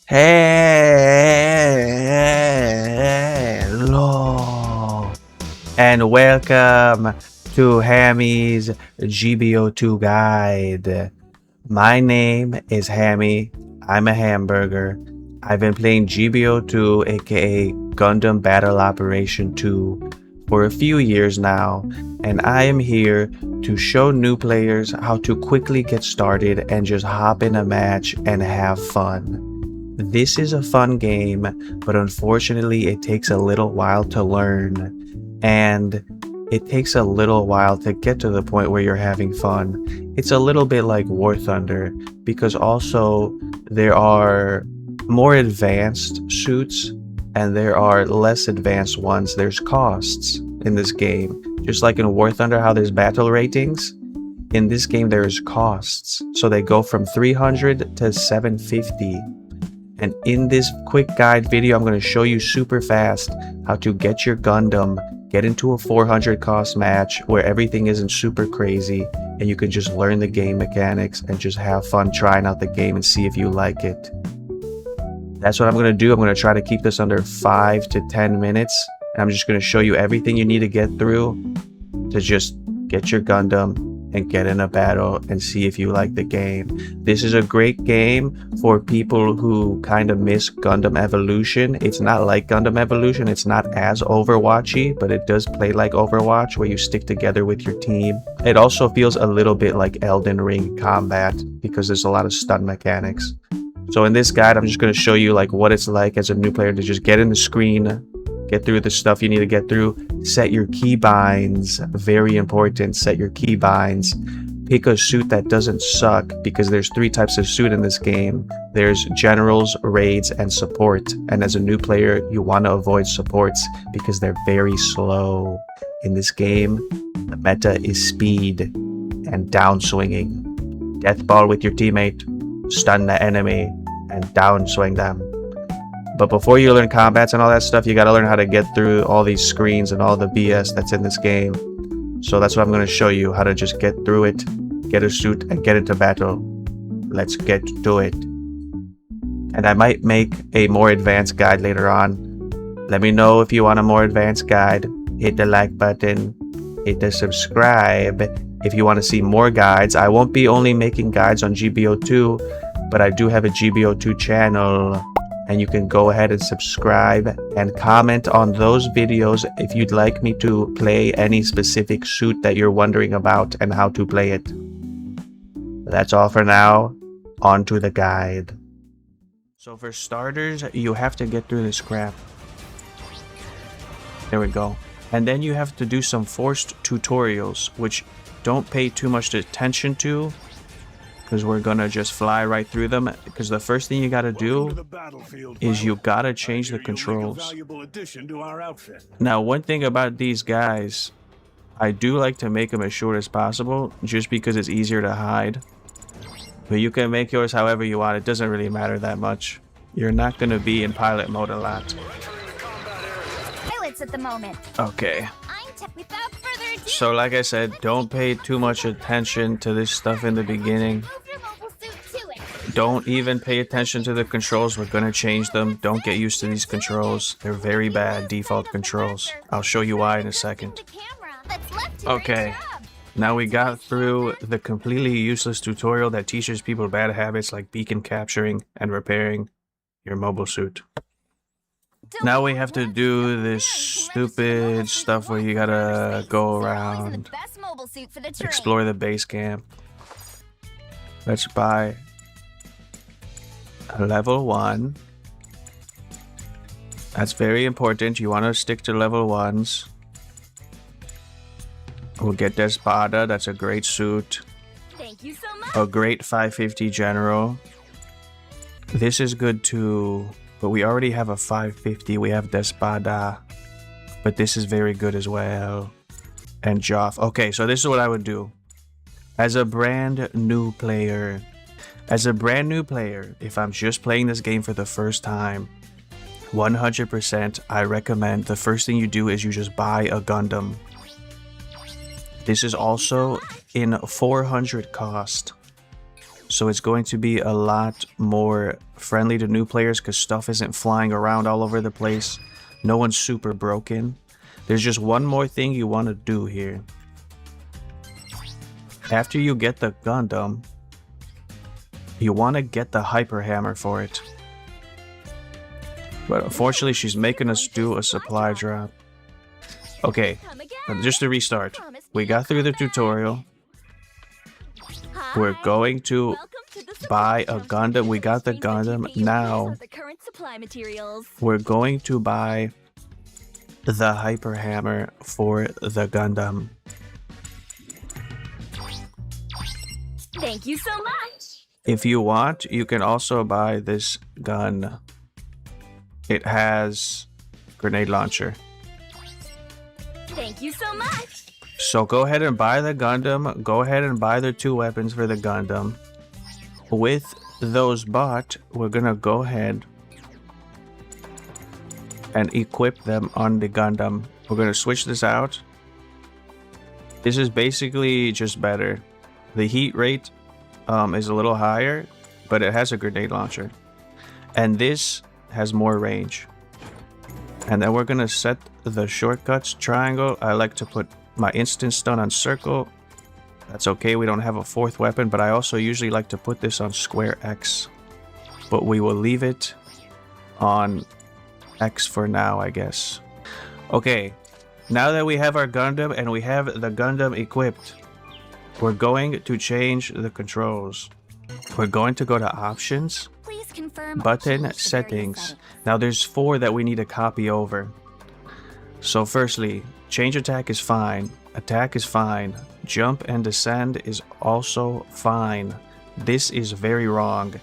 Hello and welcome to Hammy's GBO2 guide. My name is Hammy. I'm a hamburger. I've been playing GBO2, aka Gundam Battle Operation 2, for a few years now, and I am here to show new players how to quickly get started and just hop in a match and have fun. This is a fun game, but unfortunately it takes a little while to learn, and it takes a little while to get to the point where you're having fun. It's a little bit like War Thunder, because also there are more advanced suits and there are less advanced ones. There's costs in this game. Just like in War Thunder, how there's battle ratings, in this game there's costs. So they go from 300 to 750. And in this quick guide video, I'm going to show you super fast how to get your Gundam, get into a 400 cost match where everything isn't super crazy and you can just learn the game mechanics and just have fun trying out the game and see if you like it. That's what I'm going to do. I'm going to try to keep this under 5 to 10 minutes. And I'm just going to show you everything you need to get through to just get your Gundam and get in a battle and see if you like the game. This is a great game for people who kind of miss Gundam Evolution. It's not like Gundam Evolution. It's not as Overwatchy, but it does play like Overwatch where you stick together with your team. It also feels a little bit like Elden Ring combat because there's a lot of stun mechanics. So in this guide, I'm just going to show you like what it's like as a new player to just get in the screen, get through the stuff you need to get through, set your keybinds, very important, set your keybinds, pick a suit that doesn't suck because there's 3 types of suit in this game. There's generals, raids, and support. And as a new player, you want to avoid supports because they're very slow. In this game, the meta is speed and downswinging. Death ball with your teammate, stun the enemy, and downswing them. But before you learn combats and all that stuff, you gotta learn how to get through all these screens and all the BS that's in this game. So that's what I'm gonna show you, how to just get through it, get a suit, and get into battle. Let's get to it. And I might make a more advanced guide later on. Let me know if you want a more advanced guide. Hit the like button, hit the subscribe if you want to see more guides. I won't be only making guides on GBO2, but I do have a GBO2 channel. And you can go ahead and subscribe and comment on those videos if you'd like me to play any specific suit that you're wondering about and how to play it. That's all for now. On to the guide. So for starters, you have to get through this crap. There we go. And then you have to do some forced tutorials, which don't pay too much attention to, because we're gonna just fly right through them. Because the first thing you gotta do is you gotta change the controls. Now, one thing about these guys, I do like to make them as short as possible just because it's easier to hide. But you can make yours however you want. It doesn't really matter that much. You're not gonna be in pilot mode a lot. Pilots at the moment. Okay. Without further ado, So like I said, don't pay too much attention to this stuff in the beginning. move your mobile suit to it. Don't even pay attention to the controls. We're gonna change them. Don't get used to these controls. They're very bad default controls. I'll show you why in a second. The camera that's left to Okay. Now we got through the completely useless tutorial that teaches people bad habits like beacon capturing and repairing your mobile suit. Now we have to do this stupid stuff where you gotta go around, explore the base camp. Let's buy a level 1. That's very important. You want to stick to level 1s. We'll get Despada. That's a great suit. Thank you so much. A great 550 general. This is good too. But we already have a 550, we have Despada. But this is very good as well. And Joff. Okay, so this is what I would do. As a brand new player, if I'm just playing this game for the first time, 100% I recommend the first thing you do is you just buy a Gundam. This is also in 400 cost. So it's going to be a lot more friendly to new players because stuff isn't flying around all over the place. No one's super broken. There's just one more thing you want to do here. After you get the Gundam, you want to get the Hyper Hammer for it. But unfortunately, she's making us do a supply drop. Okay, just to restart. We got through the tutorial. We're going to buy a Gundam. We got the Gundam. Now, we're going to buy the Hyper Hammer for the Gundam. Thank you so much. If you want, you can also buy this gun. It has grenade launcher. Thank you so much. So go ahead and buy the Gundam. Go ahead and buy the 2 weapons for the Gundam. With those bought, we're gonna go ahead and equip them on the Gundam. We're gonna switch this out. This is basically just better. The heat rate is a little higher, but it has a grenade launcher. And this has more range. And then we're gonna set the shortcuts. Triangle, I like to put my instant stun on circle. That's okay, we don't have a 4th weapon, but I also usually like to put this on square X. But we will leave it on X for now, I guess. Okay, now that we have our Gundam and we have the Gundam equipped, we're going to change the controls. We're going to go to options, Please confirm button settings. Now there's 4 that we need to copy over. So firstly, change attack is fine. Attack is fine. Jump and descend is also fine. This is very wrong.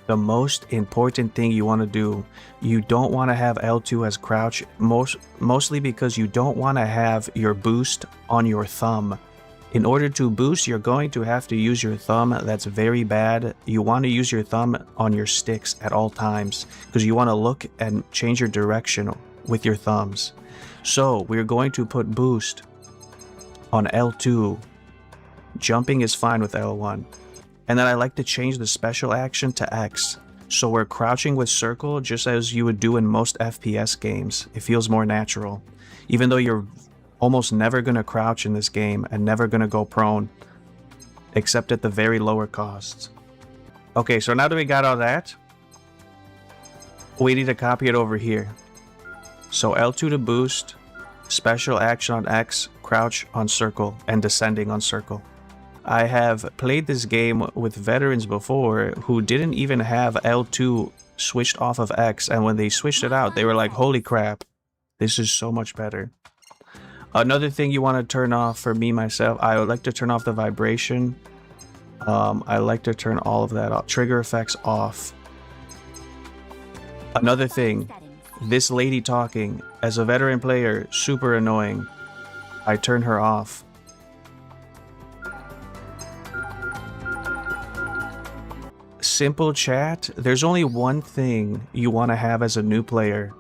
The most important thing you want to do, you don't want to have L2 as crouch, mostly because you don't want to have your boost on your thumb. In order to boost, you're going to have to use your thumb. That's very bad. You want to use your thumb on your sticks at all times because you want to look and change your direction with your thumbs. So we're going to put boost on L2. Jumping is fine with L1. And then I like to change the special action to X. So we're crouching with circle just as you would do in most FPS games. It feels more natural. Even though you're almost never going to crouch in this game and never going to go prone. Except at the very lower costs. Okay, so now that we got all that, we need to copy it over here. So L2 to boost, special action on X, crouch on circle, and descending on circle. I have played this game with veterans before who didn't even have L2 switched off of X, and when they switched it out, they were like, holy crap, this is so much better. Another thing you want to turn off for me, myself, I would like to turn off the vibration. I like to turn all of that off. Trigger effects off. Another thing, this lady talking, as a veteran player, super annoying. I turn her off. Simple chat, there's only one thing you want to have as a new player.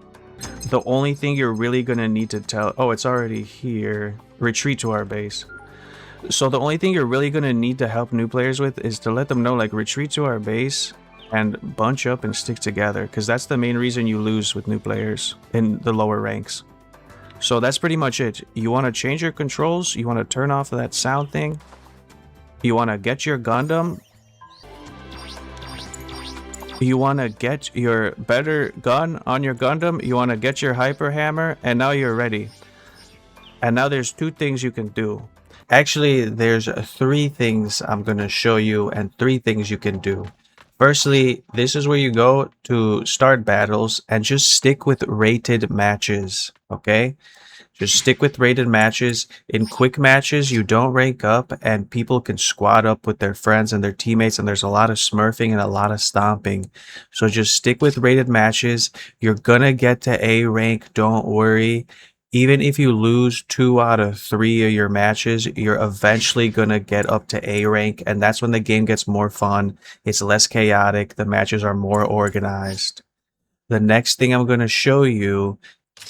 The only thing you're really going to need to tell... Oh, it's already here. Retreat to our base. So the only thing you're really going to need to help new players with is to let them know, like, retreat to our base and bunch up and stick together. Because that's the main reason you lose with new players in the lower ranks. So that's pretty much it. You want to change your controls. You want to turn off that sound thing. You want to get your Gundam. You want to get your better gun on your Gundam. You want to get your Hyper Hammer. And now you're ready. And now there's 2 things you can do. Actually, there's 3 things I'm going to show you and 3 things you can do. Firstly, this is where you go to start battles and just stick with rated matches, okay? Just stick with rated matches. In quick matches, you don't rank up and people can squad up with their friends and their teammates, and there's a lot of smurfing and a lot of stomping. So just stick with rated matches. You're gonna get to A rank, don't worry. Even if you lose 2 out of 3 of your matches, you're eventually going to get up to A rank, and that's when the game gets more fun. It's less chaotic. The matches are more organized. The next thing I'm going to show you,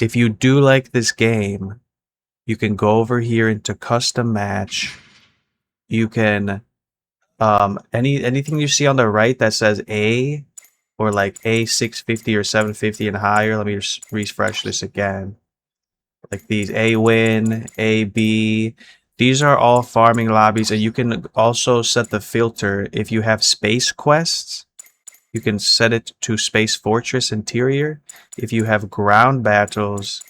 if you do like this game, you can go over here into custom match. You can Anything you see on the right that says A or like A650 or 750 and higher, let me just refresh this again. Like these A win, A B, these are all farming lobbies, and you can also set the filter if you have space quests. You can set it to Space Fortress Interior. If you have ground battles,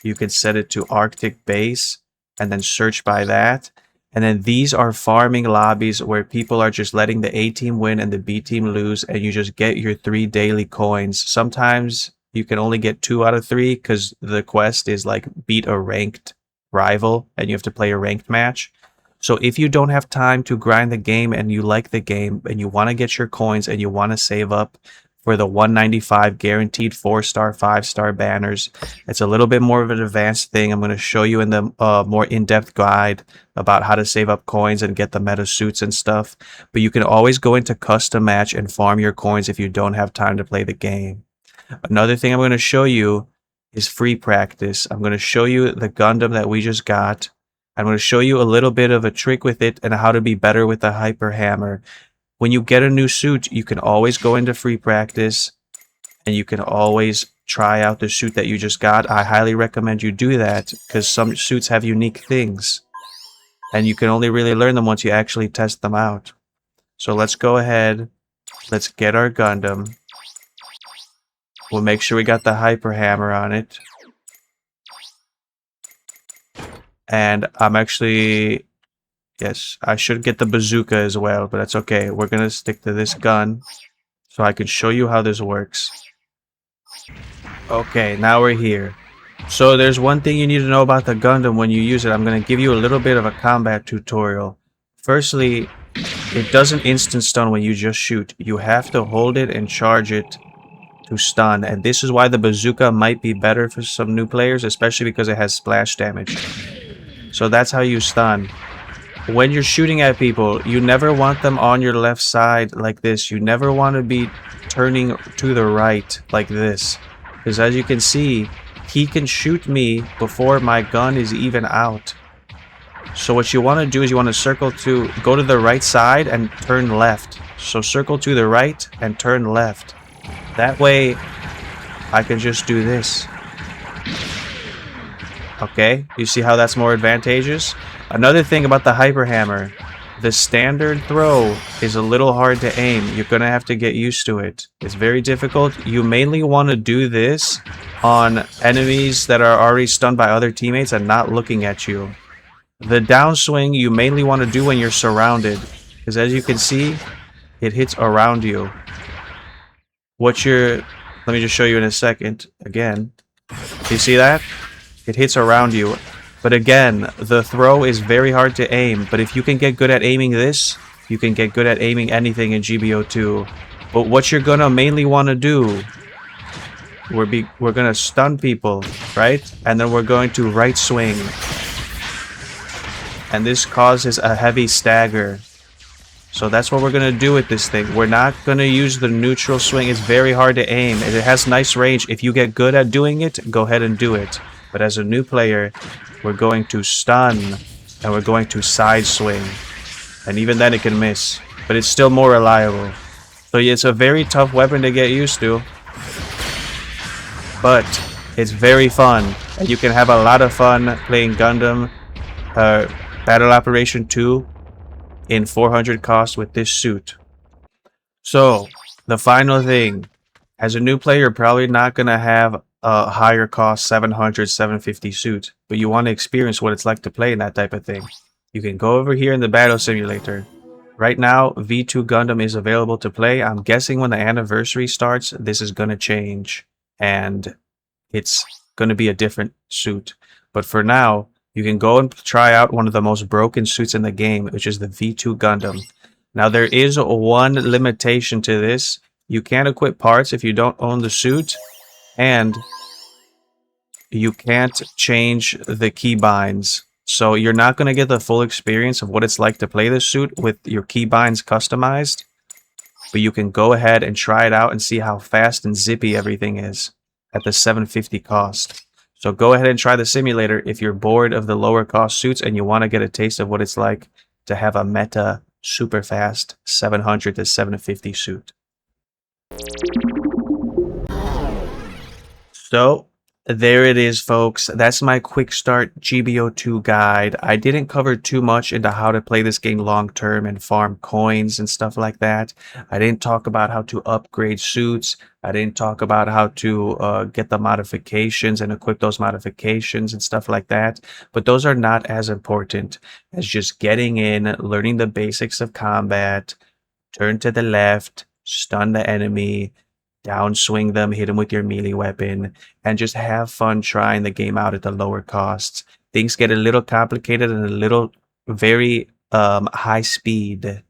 you can set it to Arctic Base and then search by that. And then these are farming lobbies where people are just letting the A team win and the B team lose, and you just get your 3 daily coins. Sometimes you can only get 2 out of 3 because the quest is like beat a ranked rival and you have to play a ranked match. So if you don't have time to grind the game and you like the game and you want to get your coins and you want to save up for the 195 guaranteed 4-star, 5-star banners, it's a little bit more of an advanced thing. I'm going to show you in the more in-depth guide about how to save up coins and get the meta suits and stuff. But you can always go into custom match and farm your coins if you don't have time to play the game. Another thing I'm going to show you is free practice. I'm going to show you the Gundam that we just got. I'm going to show you a little bit of a trick with it and how to be better with the hyper hammer. When you get a new suit, you can always go into free practice and you can always try out the suit that you just got. I highly recommend you do that because some suits have unique things and you can only really learn them once you actually test them out. So let's go ahead. Let's get our Gundam. We'll make sure we got the hyper hammer on it. And I'm actually, yes, I should get the bazooka as well, but that's okay. We're going to stick to this gun so I can show you how this works. Okay, now we're here. So there's one thing you need to know about the Gundam when you use it. I'm going to give you a little bit of a combat tutorial. Firstly, it doesn't instant stun when you just shoot. You have to hold it and charge it to stun. And this is why the bazooka might be better for some new players, especially because it has splash damage. So that's how you stun. When you're shooting at people, you never want them on your left side like this. You never want to be turning to the right like this. Because as you can see, he can shoot me before my gun is even out. So what you want to do is you want to go to the right side and turn left. So circle to the right and turn left. That way, I can just do this. Okay, you see how that's more advantageous? Another thing about the hyper hammer, the standard throw is a little hard to aim. You're gonna have to get used to it. It's very difficult. You mainly want to do this on enemies that are already stunned by other teammates and not looking at you. The downswing you mainly want to do when you're surrounded, because as you can see, it hits around you. Let me just show you in a second again. You see that? It hits around you. But again, the throw is very hard to aim. But if you can get good at aiming this, you can get good at aiming anything in GBO2. But what you're gonna mainly want to do, we're gonna stun people, right? And then we're going to right swing. And this causes a heavy stagger. So that's what we're going to do with this thing. We're not going to use the neutral swing. It's very hard to aim. It has nice range. If you get good at doing it, go ahead and do it. But as a new player, we're going to stun and we're going to side swing. And even then it can miss. But it's still more reliable. So it's a very tough weapon to get used to. But it's very fun. And you can have a lot of fun playing Gundam Battle Operation 2 in 400 cost with this suit. So, the final thing. As a new player, you're probably not going to have a higher cost 700, 750 suit. But you want to experience what it's like to play in that type of thing. You can go over here in the Battle Simulator. Right now, V2 Gundam is available to play. I'm guessing when the anniversary starts, this is going to change. And it's going to be a different suit. But for now, you can go and try out one of the most broken suits in the game, which is the V2 Gundam. Now, there is one limitation to this. You can't equip parts if you don't own the suit, and you can't change the keybinds. So you're not going to get the full experience of what it's like to play this suit with your keybinds customized, but you can go ahead and try it out and see how fast and zippy everything is at the 750 cost. So go ahead and try the simulator if you're bored of the lower cost suits and you want to get a taste of what it's like to have a meta super fast 700 to 750 suit. So there it is, folks. That's my quick start GBO2 guide. I didn't cover too much into how to play this game long term and farm coins and stuff like that. I didn't talk about how to upgrade suits. I didn't talk about how to get the modifications and equip those modifications and stuff like that. But those are not as important as just getting in, learning the basics of combat, turn to the left, stun the enemy, downswing them, hit them with your melee weapon, and just have fun trying the game out at the lower costs. Things get a little complicated and a little very high speed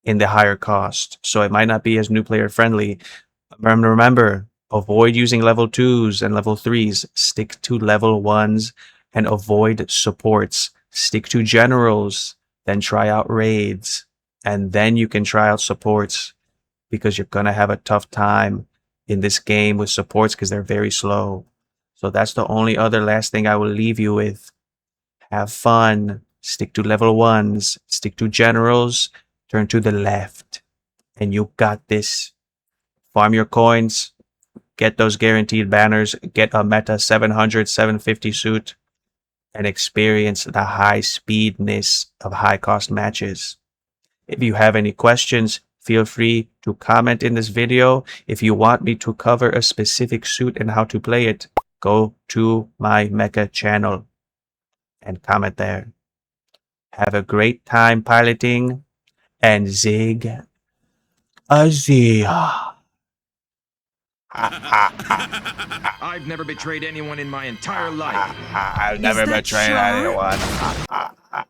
in the higher cost. So it might not be as new player friendly. Remember, avoid using level 2s and level 3s. Stick to level 1s and avoid supports. Stick to generals, then try out raids, and then you can try out supports, because you're going to have a tough time in this game with supports because they're very slow. So that's the only other last thing I will leave you with. Have fun. Stick to level 1s. Stick to generals. Turn to the left. And you got this. Farm your coins. Get those guaranteed banners. Get a meta 700, 750 suit. And experience the high speedness of high cost matches. If you have any questions, feel free to comment in this video. If you want me to cover a specific suit and how to play it, go to my Mecha channel and comment there. Have a great time piloting, and zig a zee. I've never betrayed anyone in my entire life. I've never that betrayed Char? anyone.